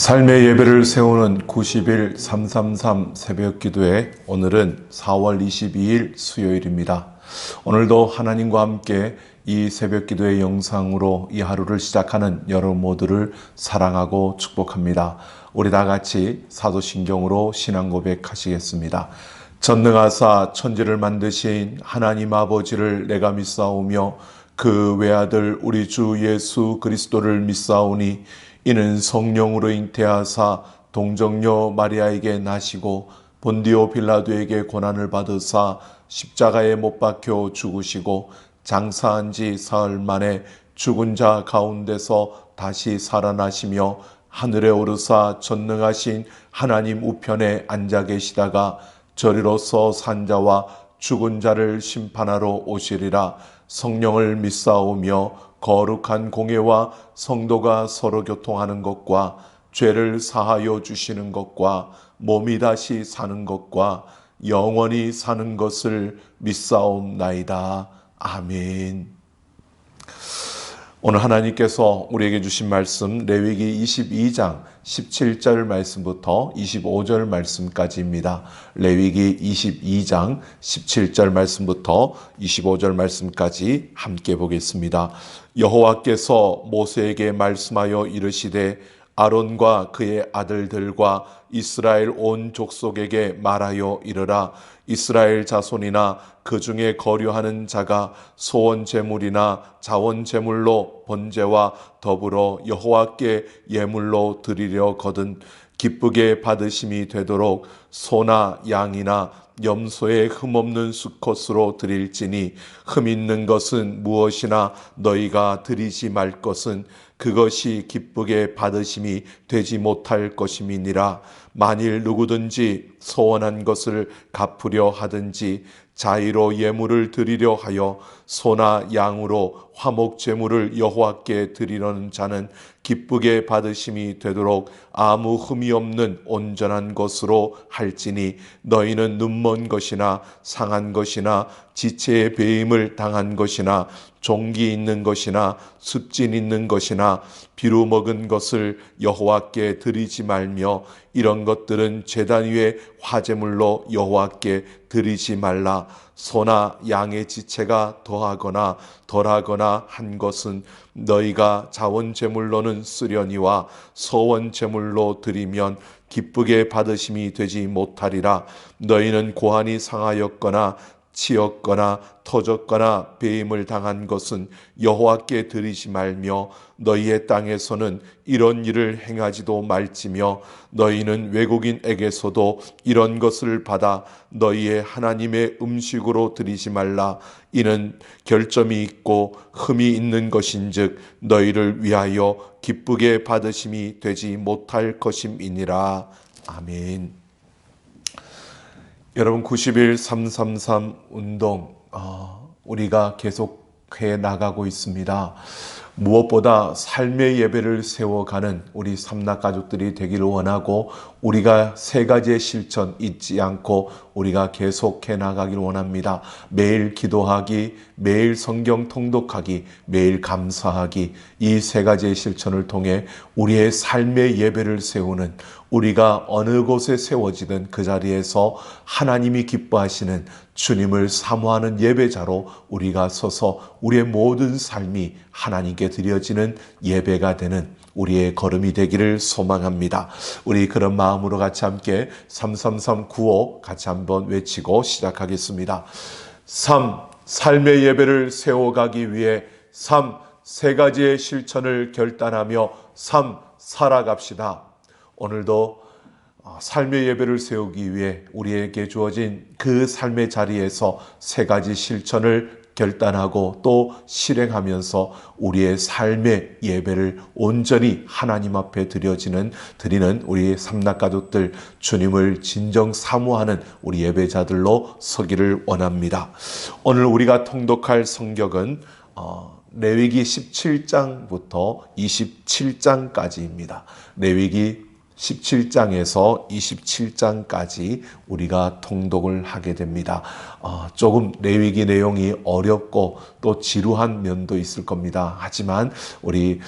삶의 예배를 세우는 90일 333 새벽기도회, 오늘은 4월 22일 수요일입니다. 오늘도 하나님과 함께 이 새벽기도의 영상으로 이 하루를 시작하는 여러분 모두를 사랑하고 축복합니다. 우리 다 같이 사도신경으로 신앙 고백하시겠습니다. 전능하사 천지를 만드신 하나님 아버지를 내가 믿사오며 그 외아들 우리 주 예수 그리스도를 믿사오니 이는 성령으로 잉태하사 동정녀 마리아에게 나시고 본디오 빌라도에게 고난을 받으사 십자가에 못 박혀 죽으시고 장사한 지 사흘 만에 죽은 자 가운데서 다시 살아나시며 하늘에 오르사 전능하신 하나님 우편에 앉아 계시다가 저리로서 산 자와 죽은 자를 심판하러 오시리라. 성령을 믿사오며 거룩한 공예와 성도가 서로 교통하는 것과 죄를 사하여 주시는 것과 몸이 다시 사는 것과 영원히 사는 것을 믿사옵나이다. 아멘. 오늘 하나님께서 우리에게 주신 말씀 레위기 22장 17절 말씀부터 25절 말씀까지입니다. 레위기 22장 17절 말씀부터 25절 말씀까지 함께 보겠습니다. 여호와께서 모세에게 말씀하여 이르시되 아론과 그의 아들들과 이스라엘 온 족속에게 말하여 이르라. 이스라엘 자손이나 그 중에 거류하는 자가 소원 제물이나 자원 제물로 번제와 더불어 여호와께 예물로 드리려거든 기쁘게 받으심이 되도록 소나 양이나 염소의 흠없는 수컷으로 드릴지니 흠 있는 것은 무엇이나 너희가 드리지 말 것은 그것이 기쁘게 받으심이 되지 못할 것임이니라. 만일 누구든지 소원한 것을 갚으려 하든지 자의로 예물을 드리려 하여 소나 양으로 화목 제물을 여호와께 드리려는 자는 기쁘게 받으심이 되도록 아무 흠이 없는 온전한 것으로 할지니 너희는 눈먼 것이나 상한 것이나 지체의 배임을 당한 것이나 종기 있는 것이나 습진 있는 것이나 비루 먹은 것을 여호와께 드리지 말며 이런 것들은 제단 위에 화제물로 여호와께 드리지 말라. 소나 양의 지체가 더하거나 덜하거나 한 것은 너희가 자원제물로는 쓰려니와 소원제물로 드리면 기쁘게 받으심이 되지 못하리라. 너희는 고환이 상하였거나 치였거나 터졌거나 배임을 당한 것은 여호와께 드리지 말며 너희의 땅에서는 이런 일을 행하지도 말지며 너희는 외국인에게서도 이런 것을 받아 너희의 하나님의 음식으로 드리지 말라. 이는 결점이 있고 흠이 있는 것인즉 너희를 위하여 기쁘게 받으심이 되지 못할 것임이니라. 아멘. 여러분, 90일 333 운동 우리가 계속해 나가고 있습니다. 무엇보다 삶의 예배를 세워가는 우리 삼락 가족들이 되기를 원하고 우리가 세 가지의 실천 잊지 않고 우리가 계속해 나가기를 원합니다. 매일 기도하기, 매일 성경 통독하기, 매일 감사하기, 이 세 가지의 실천을 통해 우리의 삶의 예배를 세우는, 우리가 어느 곳에 세워지든 그 자리에서 하나님이 기뻐하시는 주님을 사모하는 예배자로 우리가 서서 우리의 모든 삶이 하나님께 드려지는 예배가 되는 우리의 걸음이 되기를 소망합니다. 우리 그런 마음으로 같이 함께 33395 같이 한번 외치고 시작하겠습니다. 3. 삶의 예배를 세워가기 위해 3. 세 가지의 실천을 결단하며 3. 살아갑시다. 오늘도 삶의 예배를 세우기 위해 우리에게 주어진 그 삶의 자리에서 세 가지 실천을 결단하고 또 실행하면서 우리의 삶의 예배를 온전히 하나님 앞에 드리는 우리 삼락가족들, 주님을 진정 사모하는 우리 예배자들로 서기를 원합니다. 오늘 우리가 통독할 성경은 레위기 17장부터 27장까지입니다. 레위기 17장에서 27장까지 우리가 통독을 하게 됩니다. 조금 레위기 내용이 어렵고 또 지루한 면도 있을 겁니다. 하지만 우리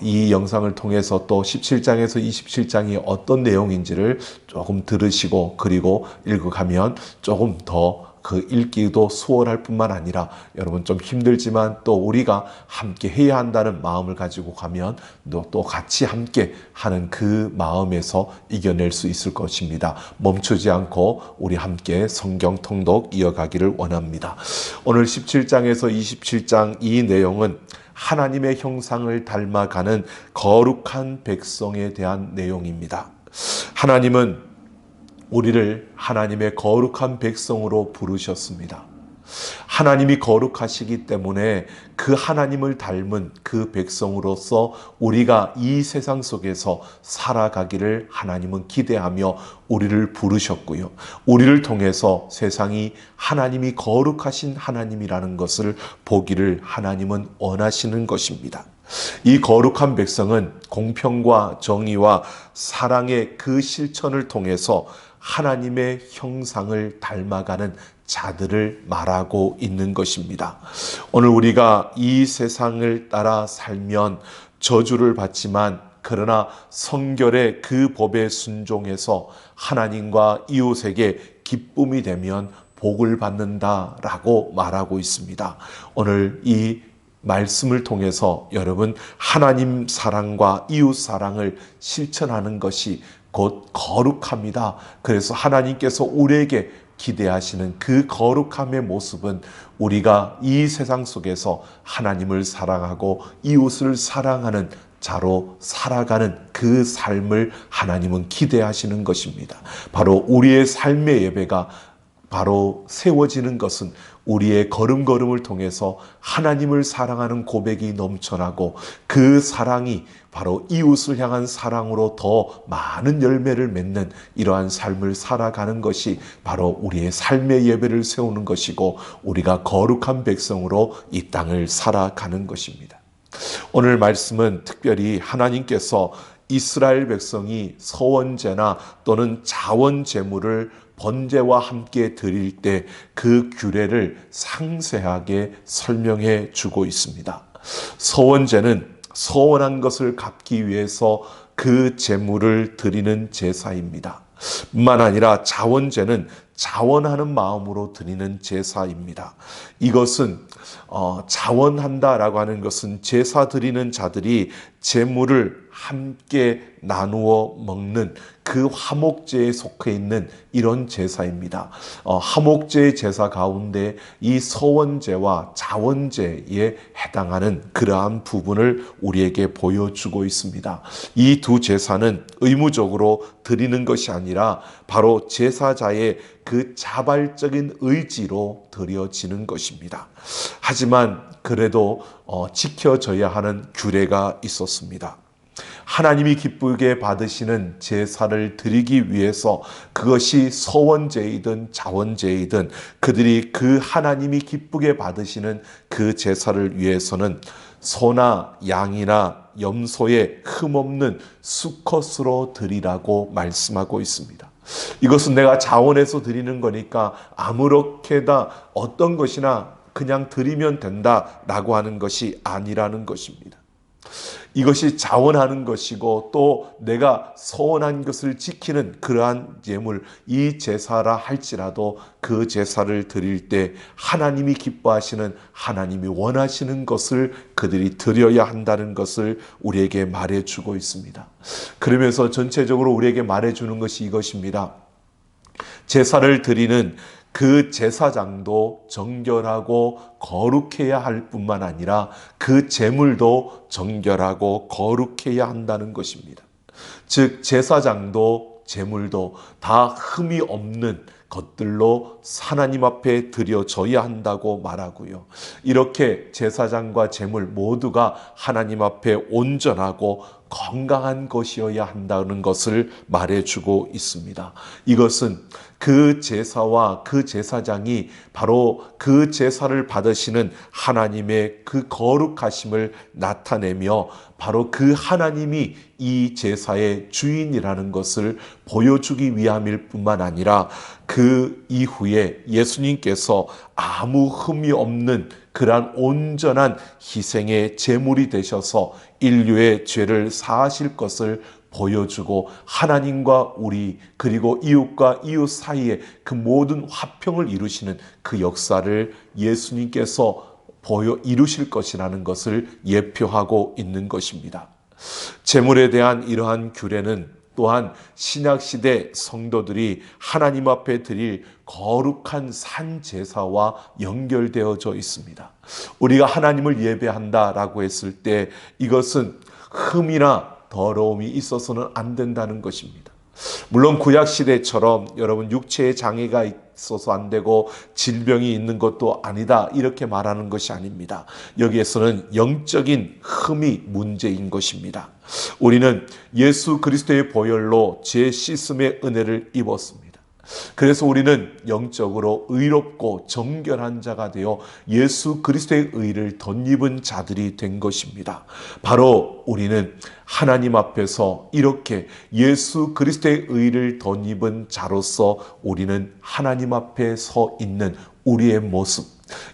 이 영상을 통해서 또 17장에서 27장이 어떤 내용인지를 조금 들으시고 그리고 읽어가면 조금 더 그 읽기도 수월할 뿐만 아니라 여러분 좀 힘들지만 또 우리가 함께 해야 한다는 마음을 가지고 가면 또 같이 함께 하는 그 마음에서 이겨낼 수 있을 것입니다. 멈추지 않고 우리 함께 성경 통독 이어가기를 원합니다. 오늘 17장에서 27장 이 내용은 하나님의 형상을 닮아가는 거룩한 백성에 대한 내용입니다. 하나님은 우리를 하나님의 거룩한 백성으로 부르셨습니다. 하나님이 거룩하시기 때문에 그 하나님을 닮은 그 백성으로서 우리가 이 세상 속에서 살아가기를 하나님은 기대하며 우리를 부르셨고요. 우리를 통해서 세상이 하나님이 거룩하신 하나님이라는 것을 보기를 하나님은 원하시는 것입니다. 이 거룩한 백성은 공평과 정의와 사랑의 그 실천을 통해서 하나님의 형상을 닮아가는 자들을 말하고 있는 것입니다. 오늘 우리가 이 세상을 따라 살면 저주를 받지만 그러나 성결의 그 법에 순종해서 하나님과 이웃에게 기쁨이 되면 복을 받는다라고 말하고 있습니다. 오늘 이 말씀을 통해서 여러분 하나님 사랑과 이웃 사랑을 실천하는 것이 곧 거룩합니다. 그래서 하나님께서 우리에게 기대하시는 그 거룩함의 모습은 우리가 이 세상 속에서 하나님을 사랑하고 이웃을 사랑하는 자로 살아가는 그 삶을 하나님은 기대하시는 것입니다. 바로 우리의 삶의 예배가 바로 세워지는 것은 우리의 걸음걸음을 통해서 하나님을 사랑하는 고백이 넘쳐나고 그 사랑이 바로 이웃을 향한 사랑으로 더 많은 열매를 맺는 이러한 삶을 살아가는 것이 바로 우리의 삶의 예배를 세우는 것이고 우리가 거룩한 백성으로 이 땅을 살아가는 것입니다. 오늘 말씀은 특별히 하나님께서 이스라엘 백성이 서원제나 또는 자원제물을 번제와 함께 드릴 때 그 규례를 상세하게 설명해 주고 있습니다. 서원제는 서원한 것을 갚기 위해서 그 제물을 드리는 제사입니다. 뿐만 아니라 자원제는 자원하는 마음으로 드리는 제사입니다. 이것은 자원한다라고 하는 것은 제사 드리는 자들이 제물을 함께 나누어 먹는 그 화목제에 속해 있는 이런 제사입니다. 화목제의 제사 가운데 이 서원제와 자원제에 해당하는 그러한 부분을 우리에게 보여주고 있습니다. 이 두 제사는 의무적으로 드리는 것이 아니라 바로 제사자의 그 자발적인 의지로 드려지는 것입니다. 하지만 그래도 지켜져야 하는 규례가 있었습니다. 하나님이 기쁘게 받으시는 제사를 드리기 위해서 그것이 서원제이든 자원제이든 그들이 그 하나님이 기쁘게 받으시는 그 제사를 위해서는 소나 양이나 염소의 흠없는 수컷으로 드리라고 말씀하고 있습니다. 이것은 내가 자원해서 드리는 거니까 아무렇게나 어떤 것이나 그냥 드리면 된다라고 하는 것이 아니라는 것입니다. 이것이 자원하는 것이고 또 내가 서원한 것을 지키는 그러한 예물, 이 제사라 할지라도 그 제사를 드릴 때 하나님이 기뻐하시는, 하나님이 원하시는 것을 그들이 드려야 한다는 것을 우리에게 말해주고 있습니다. 그러면서 전체적으로 우리에게 말해주는 것이 이것입니다. 제사를 드리는 그 제사장도 정결하고 거룩해야 할 뿐만 아니라 그 제물도 정결하고 거룩해야 한다는 것입니다. 즉 제사장도 제물도 다 흠이 없는 것들로 하나님 앞에 드려져야 한다고 말하고요. 이렇게 제사장과 제물 모두가 하나님 앞에 온전하고 건강한 것이어야 한다는 것을 말해주고 있습니다. 이것은 그 제사와 그 제사장이 바로 그 제사를 받으시는 하나님의 그 거룩하심을 나타내며 바로 그 하나님이 이 제사의 주인이라는 것을 보여주기 위함일 뿐만 아니라 그 이후에 예수님께서 아무 흠이 없는 그러한 온전한 희생의 제물이 되셔서 인류의 죄를 사하실 것을 보여주고 하나님과 우리 그리고 이웃과 이웃 사이에 그 모든 화평을 이루시는 그 역사를 예수님께서 이루실 것이라는 것을 예표하고 있는 것입니다. 제물에 대한 이러한 규례는 또한 신약시대 성도들이 하나님 앞에 드릴 거룩한 산제사와 연결되어져 있습니다. 우리가 하나님을 예배한다라고 했을 때 이것은 흠이나 더러움이 있어서는 안 된다는 것입니다. 물론 구약시대처럼 여러분 육체의 장애가 있어서 안 되고 질병이 있는 것도 아니다 이렇게 말하는 것이 아닙니다. 여기에서는 영적인 흠이 문제인 것입니다. 우리는 예수 그리스도의 보혈로 죄 씻음의 은혜를 입었습니다. 그래서 우리는 영적으로 의롭고 정결한 자가 되어 예수 그리스도의 의를 덧입은 자들이 된 것입니다. 바로 우리는 하나님 앞에서 이렇게 예수 그리스도의 의를 덧입은 자로서 우리는 하나님 앞에 서 있는 우리의 모습,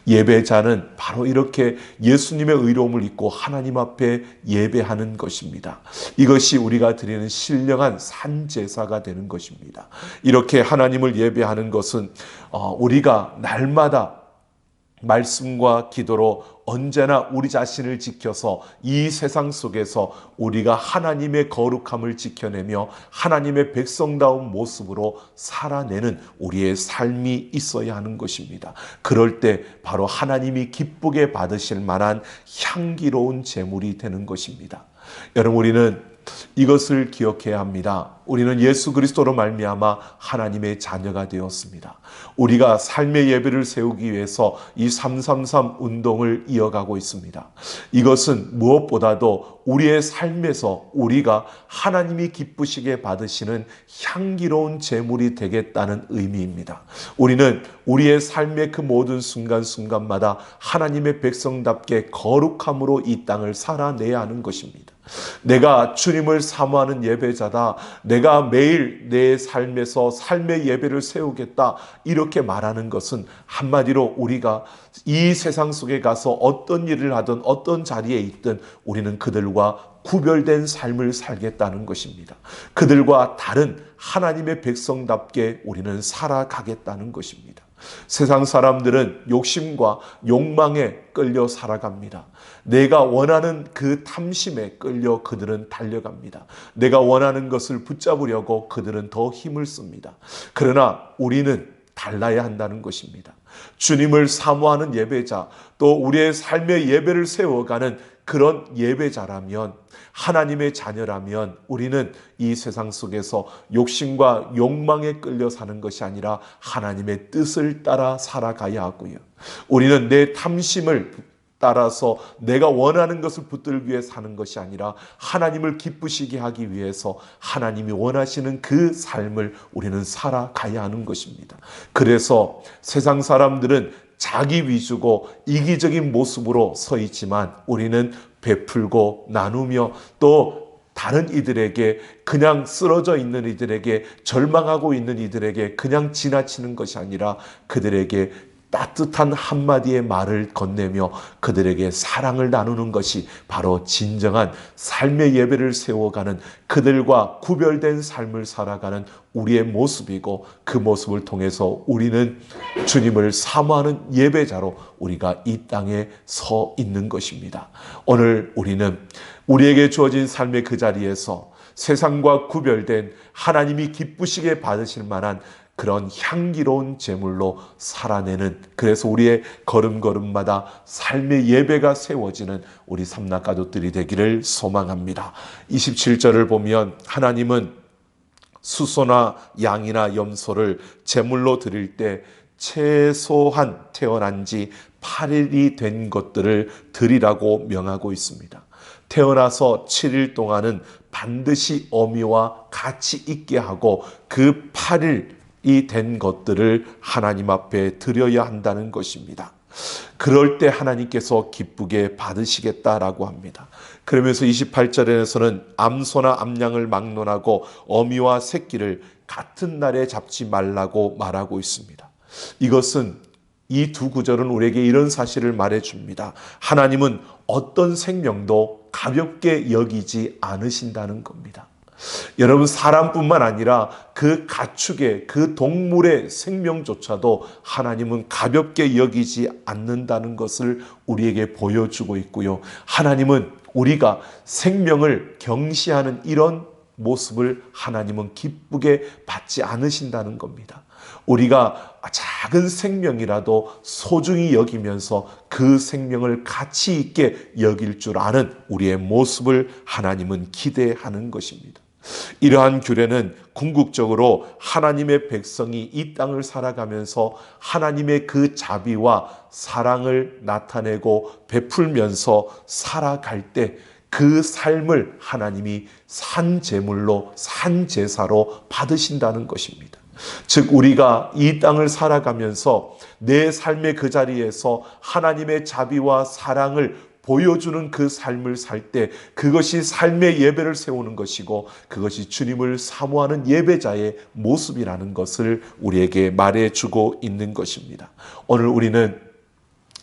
예배자는 바로 이렇게 예수님의 의로움을 입고 하나님 앞에 예배하는 것입니다. 이것이 우리가 드리는 신령한 산제사가 되는 것입니다. 이렇게 하나님을 예배하는 것은 우리가 날마다 말씀과 기도로 언제나 우리 자신을 지켜서 이 세상 속에서 우리가 하나님의 거룩함을 지켜내며 하나님의 백성다운 모습으로 살아내는 우리의 삶이 있어야 하는 것입니다. 그럴 때 바로 하나님이 기쁘게 받으실 만한 향기로운 제물이 되는 것입니다. 여러분, 우리는 이것을 기억해야 합니다. 우리는 예수 그리스도로 말미암아 하나님의 자녀가 되었습니다. 우리가 삶의 예배를 세우기 위해서 이 333 운동을 이어가고 있습니다. 이것은 무엇보다도 우리의 삶에서 우리가 하나님이 기쁘시게 받으시는 향기로운 제물이 되겠다는 의미입니다. 우리는 우리의 삶의 그 모든 순간순간마다 하나님의 백성답게 거룩함으로 이 땅을 살아내야 하는 것입니다. 내가 주님을 사모하는 예배자다. 내가 매일 내 삶에서 삶의 예배를 세우겠다. 이렇게 말하는 것은 한마디로 우리가 이 세상 속에 가서 어떤 일을 하든 어떤 자리에 있든 우리는 그들과 구별된 삶을 살겠다는 것입니다. 그들과 다른 하나님의 백성답게 우리는 살아가겠다는 것입니다. 세상 사람들은 욕심과 욕망에 끌려 살아갑니다. 내가 원하는 그 탐심에 끌려 그들은 달려갑니다. 내가 원하는 것을 붙잡으려고 그들은 더 힘을 씁니다. 그러나 우리는 달라야 한다는 것입니다. 주님을 사모하는 예배자, 또 우리의 삶의 예배를 세워가는 그런 예배자라면, 하나님의 자녀라면 우리는 이 세상 속에서 욕심과 욕망에 끌려 사는 것이 아니라 하나님의 뜻을 따라 살아가야 하고요. 우리는 내 탐심을 따라서 내가 원하는 것을 붙들기 위해 사는 것이 아니라 하나님을 기쁘시게 하기 위해서 하나님이 원하시는 그 삶을 우리는 살아가야 하는 것입니다. 그래서 세상 사람들은 자기 위주고 이기적인 모습으로 서 있지만 우리는 베풀고 나누며 또 다른 이들에게, 그냥 쓰러져 있는 이들에게, 절망하고 있는 이들에게 그냥 지나치는 것이 아니라 그들에게 따뜻한 한마디의 말을 건네며 그들에게 사랑을 나누는 것이 바로 진정한 삶의 예배를 세워가는, 그들과 구별된 삶을 살아가는 우리의 모습이고, 그 모습을 통해서 우리는 주님을 사모하는 예배자로 우리가 이 땅에 서 있는 것입니다. 오늘 우리는 우리에게 주어진 삶의 그 자리에서 세상과 구별된 하나님이 기쁘시게 받으실 만한 그런 향기로운 제물로 살아내는, 그래서 우리의 걸음걸음마다 삶의 예배가 세워지는 우리 삼락 가족들이 되기를 소망합니다. 27절을 보면 하나님은 수소나 양이나 염소를 제물로 드릴 때 최소한 태어난 지 8일이 된 것들을 드리라고 명하고 있습니다. 태어나서 7일 동안은 반드시 어미와 같이 있게 하고 그 8일이 된 것들을 하나님 앞에 드려야 한다는 것입니다. 그럴 때 하나님께서 기쁘게 받으시겠다라고 합니다. 그러면서 28절에서는 암소나 암양을 막론하고 어미와 새끼를 같은 날에 잡지 말라고 말하고 있습니다. 이것은 이 두 구절은 우리에게 이런 사실을 말해줍니다. 하나님은 어떤 생명도 가볍게 여기지 않으신다는 겁니다. 여러분, 사람뿐만 아니라 그 가축의, 그 동물의 생명조차도 하나님은 가볍게 여기지 않는다는 것을 우리에게 보여주고 있고요. 하나님은 우리가 생명을 경시하는 이런 모습을 하나님은 기쁘게 받지 않으신다는 겁니다. 우리가 작은 생명이라도 소중히 여기면서 그 생명을 가치 있게 여길 줄 아는 우리의 모습을 하나님은 기대하는 것입니다. 이러한 규례는 궁극적으로 하나님의 백성이 이 땅을 살아가면서 하나님의 그 자비와 사랑을 나타내고 베풀면서 살아갈 때 그 삶을 하나님이 산 제물로, 산 제사로 받으신다는 것입니다. 즉, 우리가 이 땅을 살아가면서 내 삶의 그 자리에서 하나님의 자비와 사랑을 보여주는 그 삶을 살 때 그것이 삶의 예배를 세우는 것이고 그것이 주님을 사모하는 예배자의 모습이라는 것을 우리에게 말해주고 있는 것입니다. 오늘 우리는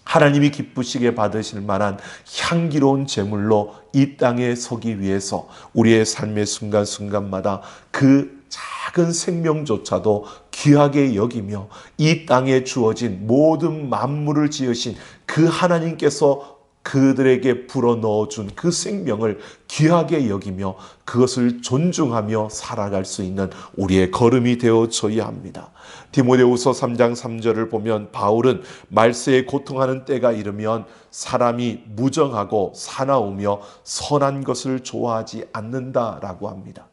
하나님이 기쁘시게 받으실 만한 향기로운 제물로 이 땅에 서기 위해서 우리의 삶의 순간순간마다 그 작은 생명조차도 귀하게 여기며 이 땅에 주어진 모든 만물을 지으신 그 하나님께서 그들에게 불어넣어준 그 생명을 귀하게 여기며 그것을 존중하며 살아갈 수 있는 우리의 걸음이 되어줘야 합니다. 디모데후서 3장 3절을 보면 바울은 말세에 고통하는 때가 이르면 사람이 무정하고 사나우며 선한 것을 좋아하지 않는다라고 합니다.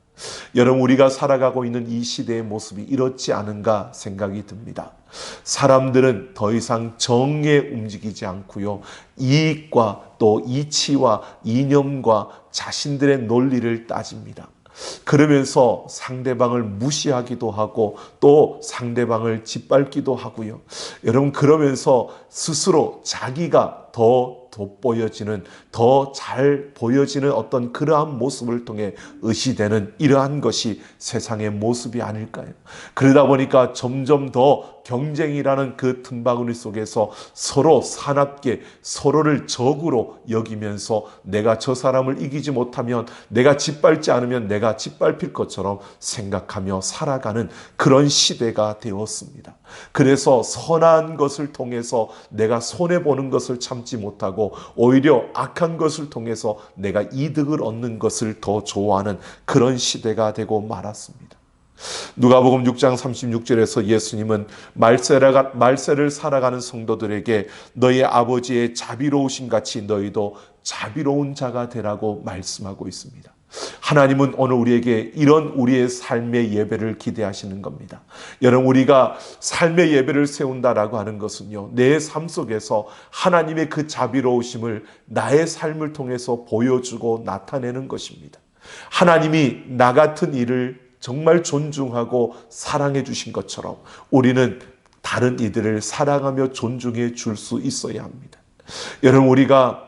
여러분, 우리가 살아가고 있는 이 시대의 모습이 이렇지 않은가 생각이 듭니다. 사람들은 더 이상 정에 움직이지 않고요, 이익과 또 이치와 이념과 자신들의 논리를 따집니다. 그러면서 상대방을 무시하기도 하고 또 상대방을 짓밟기도 하고요. 여러분, 그러면서 스스로 자기가 더 돋보여지는, 더 잘 보여지는 어떤 그러한 모습을 통해 의시되는 이러한 것이 세상의 모습이 아닐까요? 그러다 보니까 점점 더 경쟁이라는 그 틈바구니 속에서 서로 사납게 서로를 적으로 여기면서 내가 저 사람을 이기지 못하면, 내가 짓밟지 않으면 내가 짓밟힐 것처럼 생각하며 살아가는 그런 시대가 되었습니다. 그래서 선한 것을 통해서 내가 손해보는 것을 참지 못하고 오히려 악한 것을 통해서 내가 이득을 얻는 것을 더 좋아하는 그런 시대가 되고 말았습니다. 누가복음 6장 36절에서 예수님은 말세를 살아가는 성도들에게 너희 아버지의 자비로우신 같이 너희도 자비로운 자가 되라고 말씀하고 있습니다. 하나님은 오늘 우리에게 이런 우리의 삶의 예배를 기대하시는 겁니다. 여러분, 우리가 삶의 예배를 세운다라고 하는 것은요, 내 삶 속에서 하나님의 그 자비로우심을 나의 삶을 통해서 보여주고 나타내는 것입니다. 하나님이 나 같은 이를 정말 존중하고 사랑해 주신 것처럼 우리는 다른 이들을 사랑하며 존중해 줄 수 있어야 합니다. 여러분, 우리가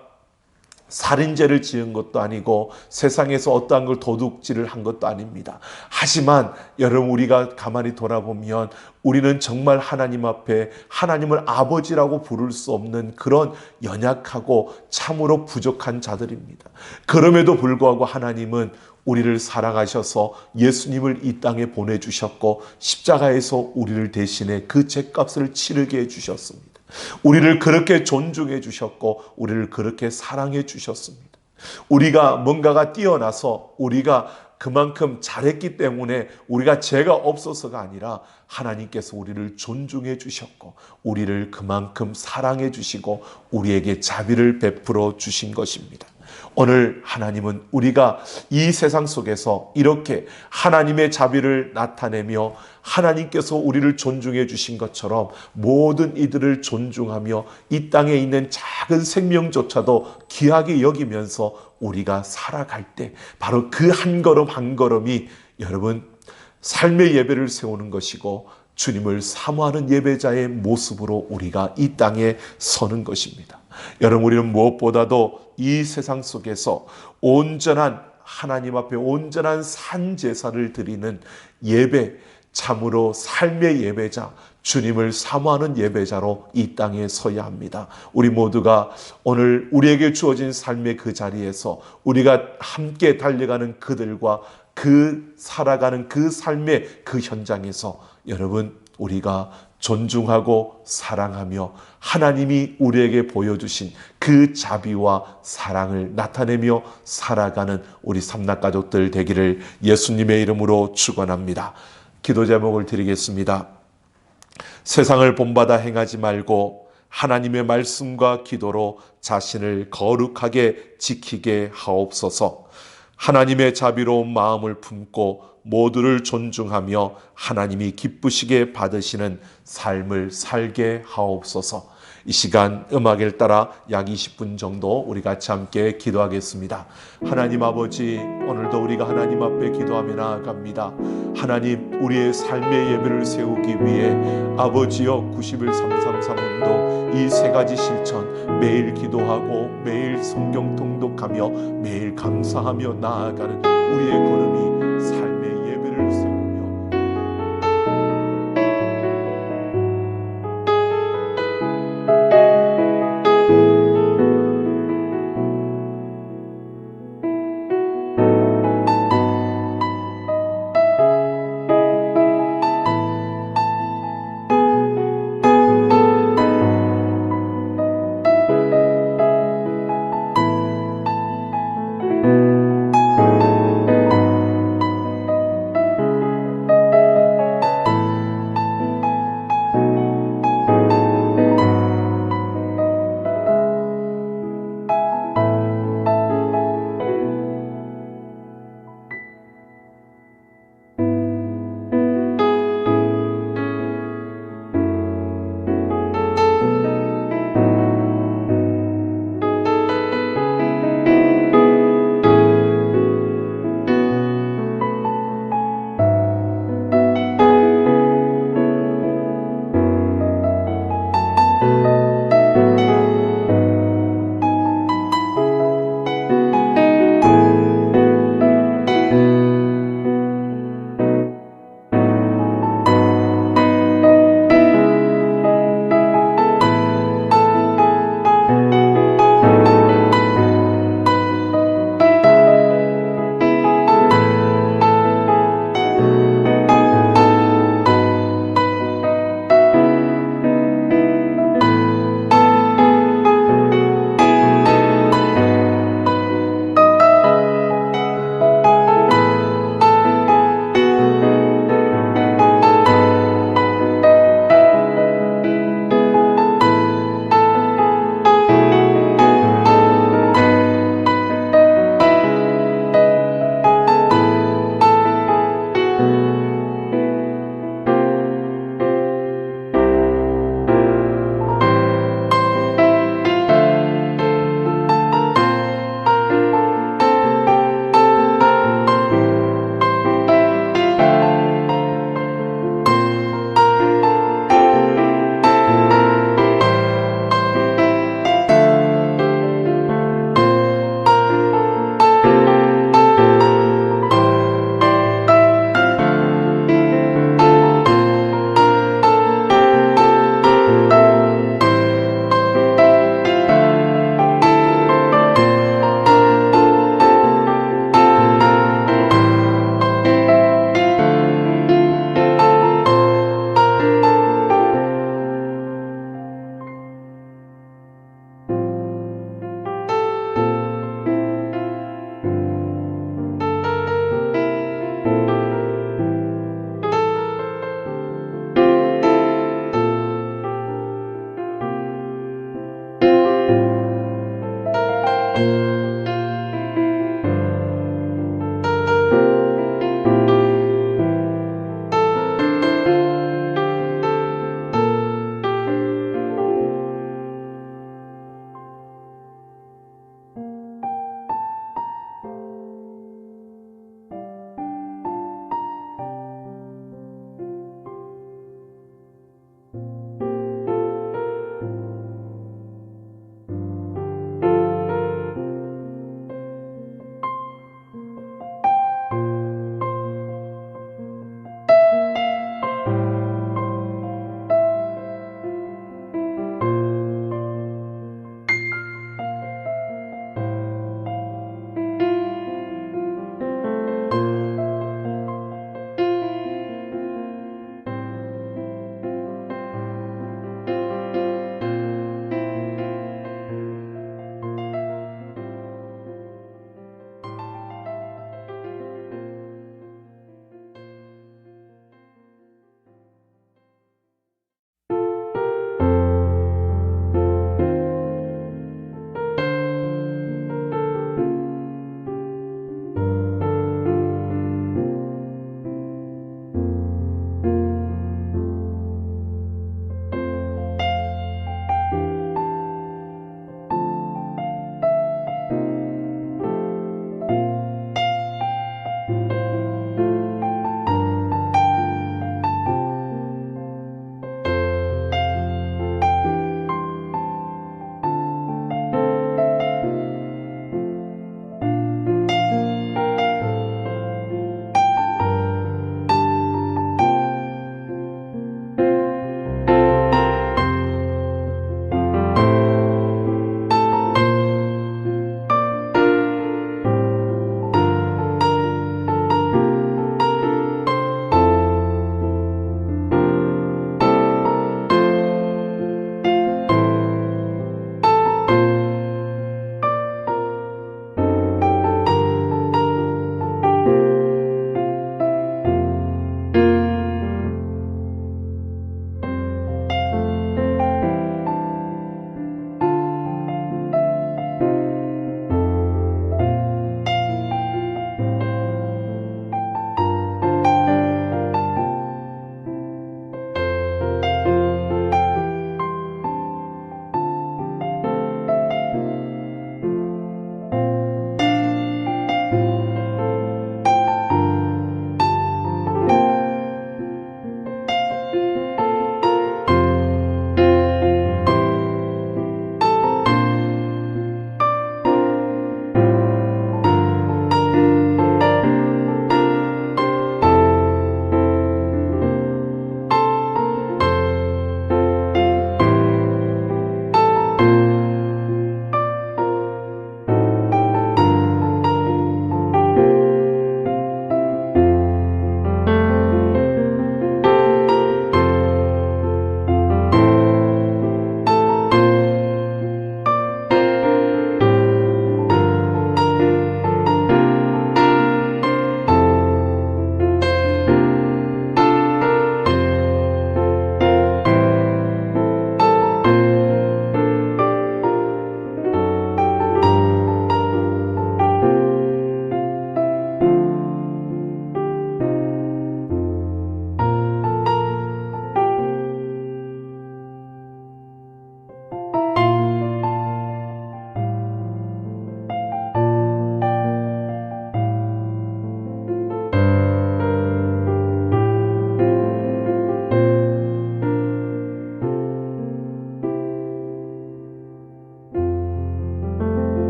살인죄를 지은 것도 아니고 세상에서 어떠한 걸 도둑질을 한 것도 아닙니다. 하지만 여러분, 우리가 가만히 돌아보면 우리는 정말 하나님 앞에 하나님을 아버지라고 부를 수 없는 그런 연약하고 참으로 부족한 자들입니다. 그럼에도 불구하고 하나님은 우리를 사랑하셔서 예수님을 이 땅에 보내주셨고 십자가에서 우리를 대신해 그 죄값을 치르게 해주셨습니다. 우리를 그렇게 존중해 주셨고 우리를 그렇게 사랑해 주셨습니다. 우리가 뭔가가 뛰어나서 우리가 그만큼 잘했기 때문에 우리가 죄가 없어서가 아니라 하나님께서 우리를 존중해 주셨고 우리를 그만큼 사랑해 주시고 우리에게 자비를 베풀어 주신 것입니다. 오늘 하나님은 우리가 이 세상 속에서 이렇게 하나님의 자비를 나타내며 하나님께서 우리를 존중해 주신 것처럼 모든 이들을 존중하며 이 땅에 있는 작은 생명조차도 귀하게 여기면서 우리가 살아갈 때 바로 그 한 걸음 한 걸음이 여러분 삶의 예배를 세우는 것이고 주님을 사모하는 예배자의 모습으로 우리가 이 땅에 서는 것입니다. 여러분, 우리는 무엇보다도 이 세상 속에서 온전한 하나님 앞에 온전한 산제사를 드리는 예배, 참으로 삶의 예배자, 주님을 사모하는 예배자로 이 땅에 서야 합니다. 우리 모두가 오늘 우리에게 주어진 삶의 그 자리에서 우리가 함께 달려가는 그들과 그 살아가는 그 삶의 그 현장에서 여러분, 우리가 존중하고 사랑하며 하나님이 우리에게 보여주신 그 자비와 사랑을 나타내며 살아가는 우리 삼락가족들 되기를 예수님의 이름으로 축원합니다. 기도 제목을 드리겠습니다. 세상을 본받아 행하지 말고 하나님의 말씀과 기도로 자신을 거룩하게 지키게 하옵소서. 하나님의 자비로운 마음을 품고 모두를 존중하며 하나님이 기쁘시게 받으시는 삶을 살게 하옵소서. 이 시간 음악을 따라 약 20분 정도 우리 같이 함께 기도하겠습니다. 하나님 아버지, 오늘도 우리가 하나님 앞에 기도하며 나아갑니다. 하나님, 우리의 삶의 예배를 세우기 위해 아버지여 91-333 운동 이 세 가지 실천 매일 기도하고 매일 성경 통독하며 매일 감사하며 나아가는 우리의 걸음이 삶의 예배를 세우며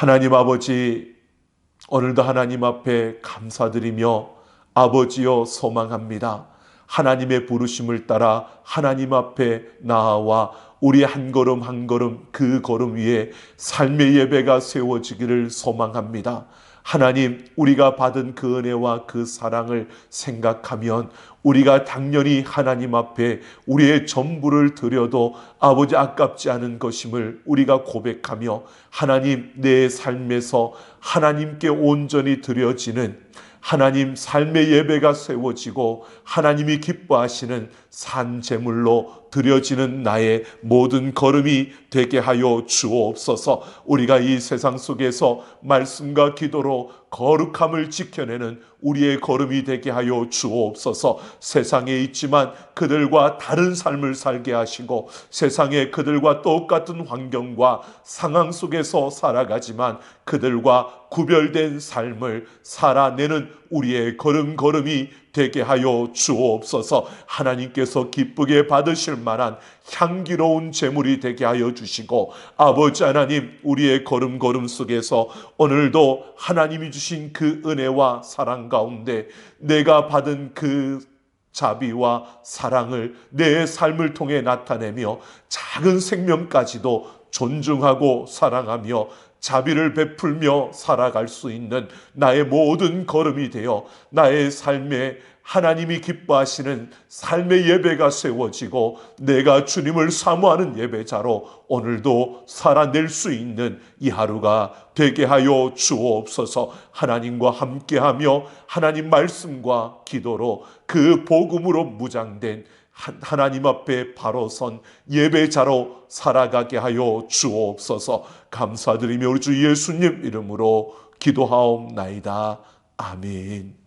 하나님 아버지, 오늘도 하나님 앞에 감사드리며 아버지여 소망합니다. 하나님의 부르심을 따라 하나님 앞에 나아와 우리 한 걸음 한 걸음 그 걸음 위에 삶의 예배가 세워지기를 소망합니다. 하나님, 우리가 받은 그 은혜와 그 사랑을 생각하면 우리가 당연히 하나님 앞에 우리의 전부를 드려도 아버지 아깝지 않은 것임을 우리가 고백하며 하나님, 내 삶에서 하나님께 온전히 드려지는 하나님 삶의 예배가 세워지고 하나님이 기뻐하시는 산 제물로 드려지는 나의 모든 걸음이 되게 하여 주옵소서. 우리가 이 세상 속에서 말씀과 기도로 거룩함을 지켜내는 우리의 걸음이 되게 하여 주옵소서. 세상에 있지만 그들과 다른 삶을 살게 하시고 세상에 그들과 똑같은 환경과 상황 속에서 살아가지만 그들과 구별된 삶을 살아내는 우리의 걸음걸음이 되게 하여 주옵소서. 하나님께서 기쁘게 받으실 만한 향기로운 제물이 되게 하여 주시고 아버지 하나님, 우리의 걸음걸음 속에서 오늘도 하나님이 주신 그 은혜와 사랑 가운데 내가 받은 그 자비와 사랑을 내 삶을 통해 나타내며 작은 생명까지도 존중하고 사랑하며 자비를 베풀며 살아갈 수 있는 나의 모든 걸음이 되어 나의 삶에 하나님이 기뻐하시는 삶의 예배가 세워지고 내가 주님을 사모하는 예배자로 오늘도 살아낼 수 있는 이 하루가 되게 하여 주옵소서. 하나님과 함께하며 하나님 말씀과 기도로 그 복음으로 무장된 하나님 앞에 바로 선 예배자로 살아가게 하여 주옵소서. 감사드리며 우리 주 예수님 이름으로 기도하옵나이다. 아멘.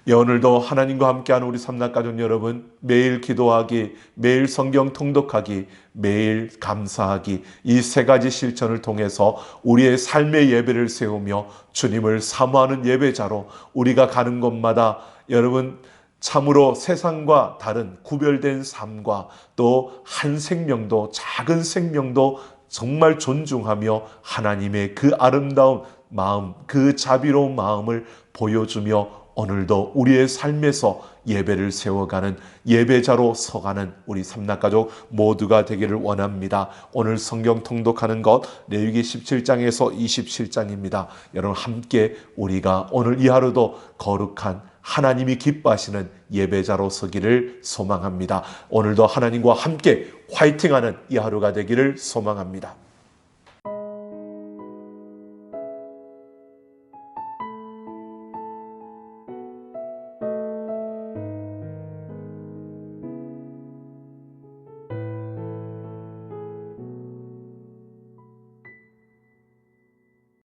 예, 오늘도 하나님과 함께하는 우리 삼락가족 여러분, 매일 기도하기, 매일 성경 통독하기, 매일 감사하기, 이 세 가지 실천을 통해서 우리의 삶의 예배를 세우며 주님을 사모하는 예배자로 우리가 가는 곳마다 여러분 참으로 세상과 다른 구별된 삶과 또 한 생명도, 작은 생명도 정말 존중하며 하나님의 그 아름다운 마음, 그 자비로운 마음을 보여주며 오늘도 우리의 삶에서 예배를 세워가는 예배자로 서가는 우리 삼락가족 모두가 되기를 원합니다. 오늘 성경 통독하는 것 레위기 17장에서 27장입니다. 여러분 함께 우리가 오늘 이 하루도 거룩한 하나님이 기뻐하시는 예배자로 서기를 소망합니다. 오늘도 하나님과 함께 화이팅하는 이 하루가 되기를 소망합니다.